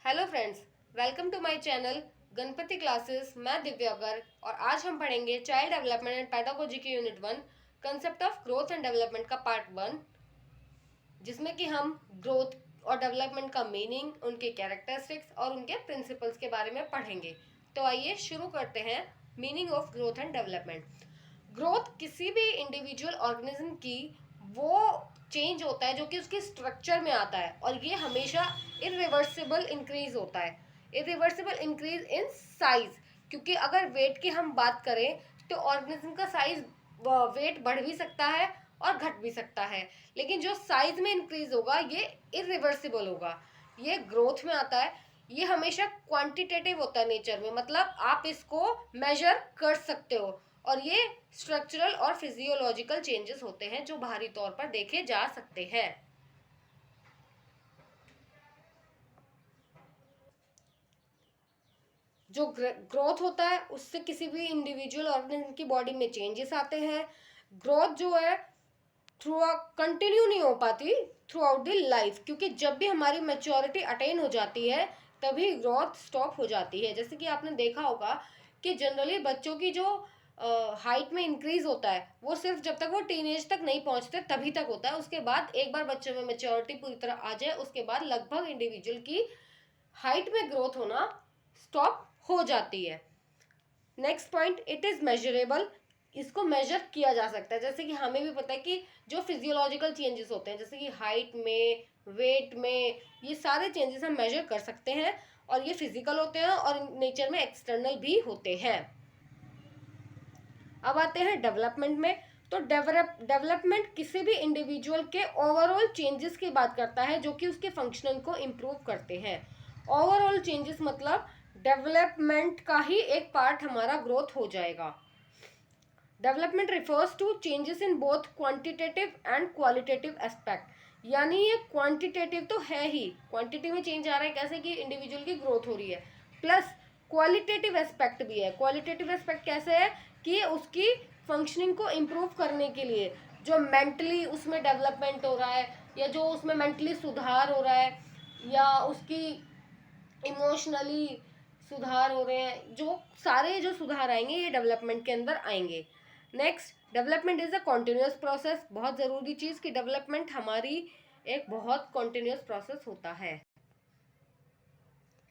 Hello friends, welcome to my channel Ganpati classes. मैं दिव्यागर और आज हम पढ़ेंगे चाइल्ड डेवलपमेंट एंड पैडागोजी की unit 1 concept of growth and development का पार्ट 1, जिसमें कि हम ग्रोथ और डेवलपमेंट का मीनिंग, उनके कैरेक्टरिस्टिक्स और उनके प्रिंसिपल्स के बारे में पढ़ेंगे। तो आइए शुरू करते हैं। Meaning of growth and development. Growth किसी भी इंडिविजुअल ऑर्गेनिज्म की वो चेंज होता है जो कि उसके स्ट्रक्चर में आता है, और ये हमेशा इरिवर्सिबल इंक्रीज होता है। इरिवर्सिबल इंक्रीज इन साइज, क्योंकि अगर वेट की हम बात करें तो ऑर्गेनिज्म का साइज वेट बढ़ भी सकता है और घट भी सकता है, लेकिन जो साइज में इंक्रीज होगा ये इरिवर्सिबल होगा, ये ग्रोथ में आता है। ये हमेशा क्वांटिटेटिव होता है नेचर में, मतलब आप इसको मेजर कर सकते हो, और ये स्ट्रक्चरल और फिजियोलॉजिकल चेंजेस होते हैं जो बाहरी तौर पर देखे जा सकते हैं। जो ग्रोथ होता है उससे किसी भी इंडिविजुअल ऑर्गेनिज्म की बॉडी में चेंजेस आते हैं। ग्रोथ जो है थ्रू कंटिन्यू नहीं हो पाती थ्रू आउट द लाइफ, क्योंकि जब भी हमारी मेच्योरिटी अटेन हो जाती है तभी ग्रोथ स्टॉप हो जाती है। जैसे कि आपने देखा होगा कि जनरली बच्चों की जो हाइट में इंक्रीज होता है वो सिर्फ जब तक वो टीनेज तक नहीं पहुंचते तभी तक होता है। उसके बाद एक बार बच्चों में मेच्योरिटी पूरी तरह आ जाए उसके बाद लगभग इंडिविजुअल की हाइट में ग्रोथ होना स्टॉप हो जाती है। Next point, it is measurable. इसको मेजर किया जा सकता है। जैसे कि हमें भी पता है कि जो फिजियोलॉजिकल चेंजेस होते हैं, जैसे कि हाइट में, वेट में, ये सारे चेंजेस हम मेजर कर सकते हैं, और ये फिजिकल होते हैं और नेचर में एक्सटर्नल भी होते हैं। अब आते हैं डेवलपमेंट में। तो डेवलपमेंट किसी भी इंडिविजुअल के ओवरऑल चेंजेस की बात करता है जो कि उसके फंक्शनिंग को इम्प्रूव करते हैं। ओवरऑल चेंजेस मतलब डेवलपमेंट का ही एक पार्ट हमारा ग्रोथ हो जाएगा। Development refers to changes in both quantitative and qualitative aspect. यानी ये क्वांटिटेटिव तो है ही, क्वांटिटी में चेंज आ रहा है कैसे कि इंडिविजुअल की ग्रोथ हो रही है, प्लस क्वालिटेटिव एस्पेक्ट भी है। क्वालिटेटिव एस्पेक्ट कैसे है कि उसकी फंक्शनिंग को इम्प्रूव करने के लिए जो मेंटली उसमें डेवलपमेंट हो रहा है, या जो उसमें मेंटली सुधार हो रहा है, या उसकी इमोशनली सुधार हो रहे हैं, जो सारे जो सुधार आएंगे ये डेवलपमेंट के अंदर आएंगे। Next, development is a continuous process. बहुत ज़रूरी चीज़ कि डेवलपमेंट हमारी एक बहुत कॉन्टिन्यूस प्रोसेस होता है।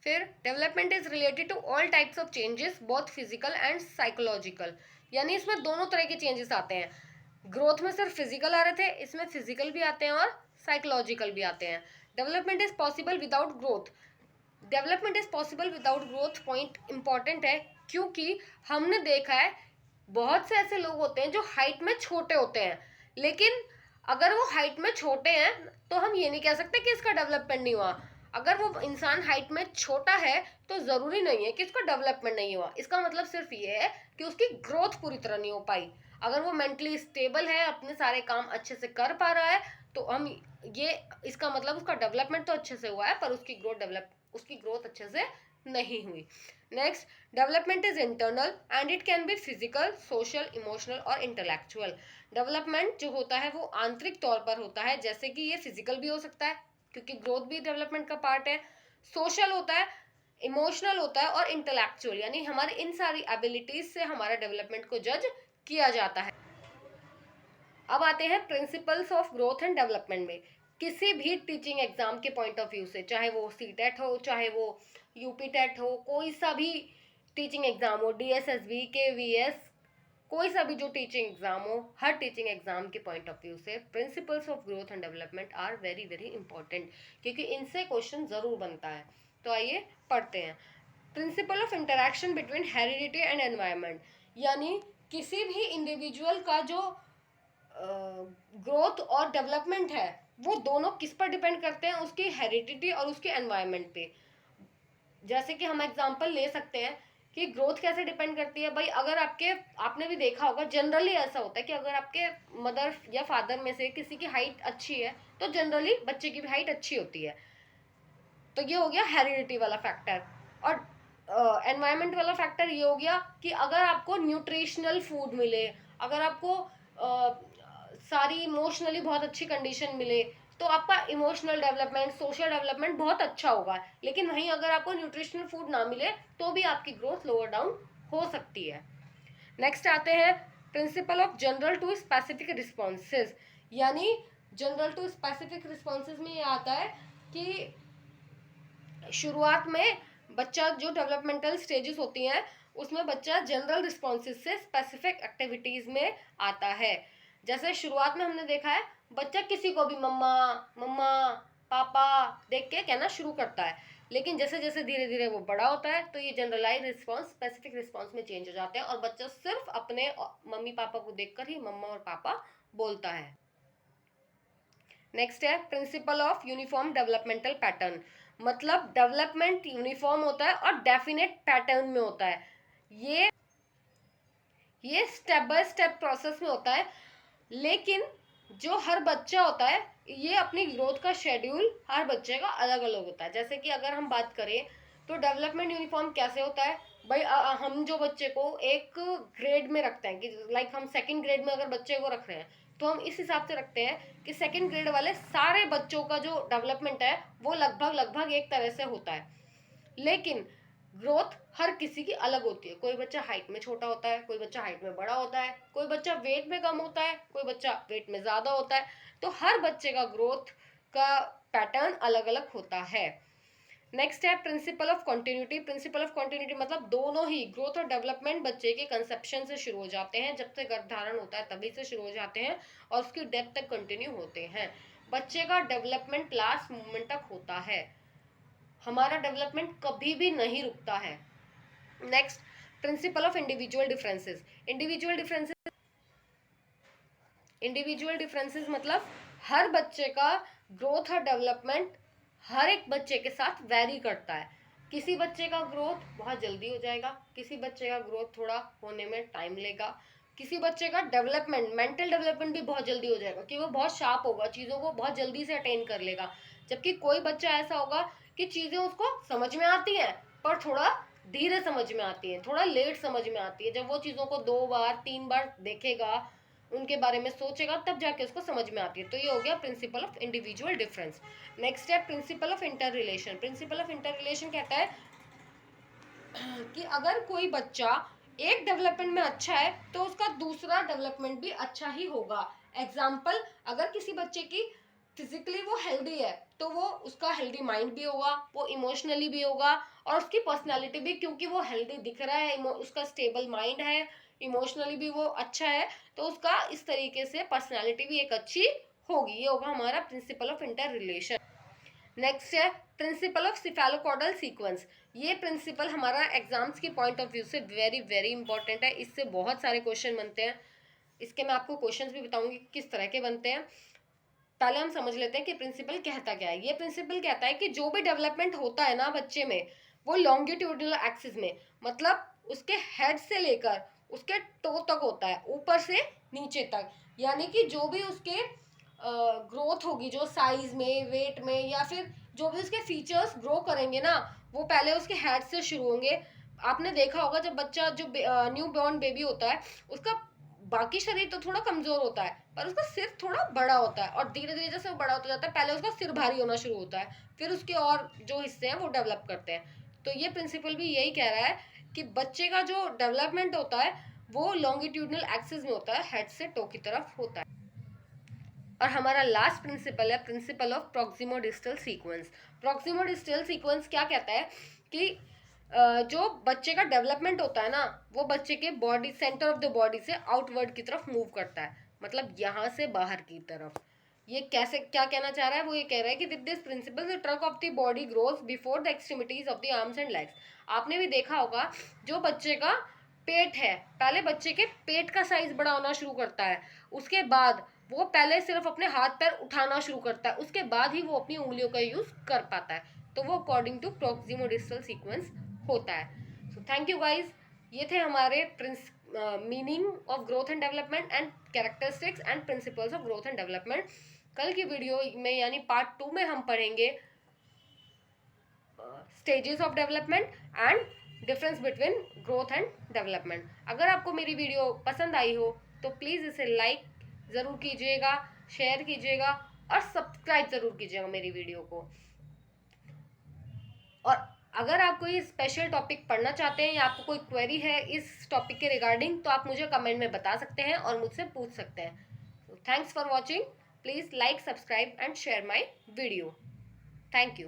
फिर development is related to all types of changes both physical and psychological, यानी इसमें दोनों तरह के चेंजेस आते हैं। ग्रोथ में सिर्फ फिजिकल आ रहे थे, इसमें फिजिकल भी आते हैं और साइकोलॉजिकल भी आते हैं। Development is possible without growth. Development is possible without growth point important है, क्योंकि हमने देखा है बहुत से ऐसे लोग होते हैं जो हाइट में छोटे होते हैं, लेकिन अगर वो हाइट में छोटे हैं तो हम ये नहीं कह सकते कि इसका डेवलपमेंट नहीं हुआ। अगर वो इंसान हाइट में छोटा है तो जरूरी नहीं है कि इसका डेवलपमेंट नहीं हुआ। इसका मतलब सिर्फ ये है कि उसकी ग्रोथ पूरी तरह नहीं हो पाई। अगर वो मेंटली स्टेबल है, अपने सारे काम अच्छे से कर पा रहा है, तो हम ये इसका मतलब उसका डेवलपमेंट तो अच्छे से हुआ है, पर उसकी ग्रोथ अच्छे से नहीं हुई। Next, development is internal and it can be physical, social, emotional और इंटेलेक्चुअल। डेवलपमेंट जो होता है वो आंतरिक तौर पर होता है, जैसे कि ये फिजिकल भी हो सकता है क्योंकि ग्रोथ भी डेवलपमेंट का पार्ट है, सोशल होता है, इमोशनल होता है और इंटेलेक्चुअल, यानी हमारे इन सारी एबिलिटीज से हमारा डेवलपमेंट को जज किया जाता है। अब आते हैं principles of growth and development में। किसी भी टीचिंग एग्जाम के पॉइंट ऑफ व्यू से, चाहे वो सीटेट हो, चाहे वो यूपी टेट हो, कोई सा भी टीचिंग एग्जाम हो, डीएसएसबी, केवीएस, कोई सा भी जो टीचिंग एग्जाम हो, हर टीचिंग एग्जाम के पॉइंट ऑफ व्यू से principles of growth and development are very very important, क्योंकि इनसे क्वेश्चन जरूर बनता है। तो आइए पढ़ते हैं। Principle of interaction between heredity and environment, यानी किसी भी इंडिविजुअल का जो ग्रोथ और डेवलपमेंट है वो दोनों किस पर डिपेंड करते हैं, उसकी हेरिडिटी और उसके एनवायरनमेंट पे। जैसे कि हम एग्जांपल ले सकते हैं कि ग्रोथ कैसे डिपेंड करती है। भाई अगर आपने भी देखा होगा, जनरली ऐसा होता है कि अगर आपके मदर या फादर में से किसी की हाइट अच्छी है तो जनरली बच्चे की भी हाइट अच्छी होती है। तो ये हो गया हेरिडिटी वाला फैक्टर। और एनवायरनमेंट वाला फैक्टर ये हो गया कि अगर आपको न्यूट्रिशनल फूड मिले, अगर आपको सारी इमोशनली बहुत अच्छी कंडीशन मिले, तो आपका इमोशनल डेवलपमेंट, सोशल डेवलपमेंट बहुत अच्छा होगा। लेकिन वहीं अगर आपको न्यूट्रिशनल फूड ना मिले तो भी आपकी ग्रोथ लोअर डाउन हो सकती है। नेक्स्ट आते हैं principle of general to specific responses. यानी जनरल टू स्पेसिफिक रिस्पॉन्सेज में ये आता है कि शुरुआत में बच्चा जो डेवलपमेंटल स्टेजेस होती हैं उसमें बच्चा जनरल रिस्पॉन्सेज से स्पेसिफिक एक्टिविटीज में आता है। जैसे शुरुआत में हमने देखा है बच्चा किसी को भी मम्मा मम्मा पापा देख के कहना शुरू करता है, लेकिन जैसे जैसे धीरे धीरे वो बड़ा होता है तो ये जनरलाइज रिस्पॉन्स स्पेसिफिक रिस्पॉन्स में चेंज हो जाते हैं और बच्चा सिर्फ अपने मम्मी पापा को देखकर ही मम्मा और पापा बोलता है। नेक्स्ट है principle of uniform developmental pattern. मतलब डेवलपमेंट यूनिफॉर्म होता है और डेफिनेट पैटर्न में होता है। ये स्टेप बाय स्टेप प्रोसेस में होता है, लेकिन जो हर बच्चा होता है ये अपनी ग्रोथ का शेड्यूल हर बच्चे का अलग अलग होता है। जैसे कि अगर हम बात करें तो डेवलपमेंट यूनिफॉर्म कैसे होता है भाई, हम जो बच्चे को एक ग्रेड में रखते हैं कि लाइक हम सेकंड ग्रेड में अगर बच्चे को रख रहे हैं तो हम इस हिसाब से रखते हैं कि सेकंड ग्रेड वाले सारे बच्चों का जो डेवलपमेंट है वो लगभग लगभग एक तरह से होता है। लेकिन ग्रोथ हर किसी की अलग होती है। कोई बच्चा हाइट में छोटा होता है, कोई बच्चा हाइट में बड़ा होता है, कोई बच्चा वेट में कम होता है, कोई बच्चा वेट में ज्यादा होता है। तो हर बच्चे का ग्रोथ का पैटर्न अलग अलग होता है। नेक्स्ट है principle of continuity. Principle of continuity मतलब दोनों ही ग्रोथ और डेवलपमेंट बच्चे के कंसेप्शन से शुरू हो जाते हैं, जब से गर्भधारण होता है तभी से शुरू हो जाते हैं और उसकी डेथ तक कंटिन्यू होते हैं। बच्चे का डेवलपमेंट लास्ट मोमेंट तक होता है, हमारा डेवलपमेंट कभी भी नहीं रुकता है। Next principle of individual differences. Individual differences मतलब हर बच्चे का ग्रोथ और डेवलपमेंट हर एक बच्चे के साथ वेरी करता है। किसी बच्चे का ग्रोथ बहुत जल्दी हो जाएगा, किसी बच्चे का ग्रोथ थोड़ा होने में टाइम लेगा, किसी बच्चे का डेवलपमेंट मेंटल डेवलपमेंट भी बहुत जल्दी हो जाएगा कि वो बहुत शार्प होगा, चीज़ों को बहुत जल्दी से अटेन कर लेगा। जबकि कोई बच्चा ऐसा होगा कि चीज़ें उसको समझ में आती हैं पर थोड़ा धीरे समझ में आती है, थोड़ा लेट समझ में आती है। जब वो चीज़ों को 2 बार 3 बार देखेगा, उनके बारे में सोचेगा, तब जाके उसको समझ में आती है। तो ये हो गया principle of individual difference. Next है principle of interrelation. Principle of interrelation कहता है कि अगर कोई बच्चा एक डेवलपमेंट में अच्छा है तो उसका दूसरा डेवलपमेंट भी अच्छा ही होगा। एग्जाम्पल, अगर किसी बच्चे की फिजिकली वो हेल्दी है तो वो उसका हेल्दी माइंड भी होगा, वो इमोशनली भी होगा और उसकी पर्सनालिटी भी, क्योंकि वो हेल्दी दिख रहा है, उसका स्टेबल माइंड है, इमोशनली भी वो अच्छा है, तो उसका इस तरीके से पर्सनालिटी भी एक अच्छी होगी। ये होगा हमारा principal of inter relation. Next है प्रिंसिपल ऑफ सिफेलोकॉर्डल सीक्वेंस। ये प्रिंसिपल हमारा एग्जाम्स की पॉइंट ऑफ व्यू से वेरी वेरी इंपॉर्टेंट है, इससे बहुत सारे क्वेश्चन बनते हैं। इसके मैं आपको क्वेश्चंस भी बताऊंगी किस तरह के बनते हैं। पहले हम समझ लेते हैं कि प्रिंसिपल कहता क्या है। ये प्रिंसिपल कहता है कि जो भी डेवलपमेंट होता है ना बच्चे में, वो लॉन्गिट्यूडिनल एक्सिस में, मतलब उसके हेड से लेकर उसके टो तक होता है, ऊपर से नीचे तक। यानी कि जो भी उसके ग्रोथ होगी, जो साइज में, वेट में, या फिर जो भी उसके फीचर्स ग्रो करेंगे ना, वो पहले उसके हेड से शुरू होंगे। आपने देखा होगा जब बच्चा जो न्यू बॉर्न बेबी होता है उसका बाकी शरीर तो थोड़ा कमजोर होता है पर उसका सिर थोड़ा बड़ा होता है, और धीरे धीरे जैसे वो बड़ा होता जाता है पहले उसका सिर भारी होना शुरू होता है, फिर उसके और जो हिस्से हैं वो डेवलप करते हैं। तो ये प्रिंसिपल भी यही कह रहा है कि बच्चे का जो डेवलपमेंट होता है वो लॉन्गिट्यूडनल एक्सिस में होता है, हेड से टो की तरफ होता है। और हमारा लास्ट प्रिंसिपल है principle of proximo distal sequence. Proximo distal sequence क्या कहता है कि जो बच्चे का डेवलपमेंट होता है ना, वो बच्चे के body centre of the body से आउटवर्ड की तरफ मूव करता है, मतलब यहाँ से बाहर की तरफ। ये कैसे, क्या कहना चाह रहा है, वो ये कह रहा है कि with this principle the trunk of the body grows before the extremities of the arms and legs. आपने भी देखा होगा जो बच्चे का पेट है, पहले बच्चे के पेट का साइज बड़ा होना शुरू करता है, उसके बाद वो पहले सिर्फ अपने हाथ पैर उठाना शुरू करता है, उसके बाद ही वो अपनी उंगलियों का यूज कर पाता है। तो वो according to proximodistal sequence होता है। सो थैंक यू गाइज, ये थे हमारे meaning of growth and development and characteristics and principles of growth and development. कल की वीडियो में यानी पार्ट 2 में हम पढ़ेंगे stages of development and difference between growth and development. अगर आपको मेरी वीडियो पसंद आई हो तो प्लीज़ इसे लाइक ज़रूर कीजिएगा, शेयर कीजिएगा और सब्सक्राइब ज़रूर कीजिएगा मेरी वीडियो को। और अगर आप कोई स्पेशल टॉपिक पढ़ना चाहते हैं या आपको कोई क्वेरी है इस टॉपिक के रिगार्डिंग, तो आप मुझे कमेंट में बता सकते हैं और मुझसे पूछ सकते हैं। Thanks for watching. Please like, subscribe and share my video. Thank you.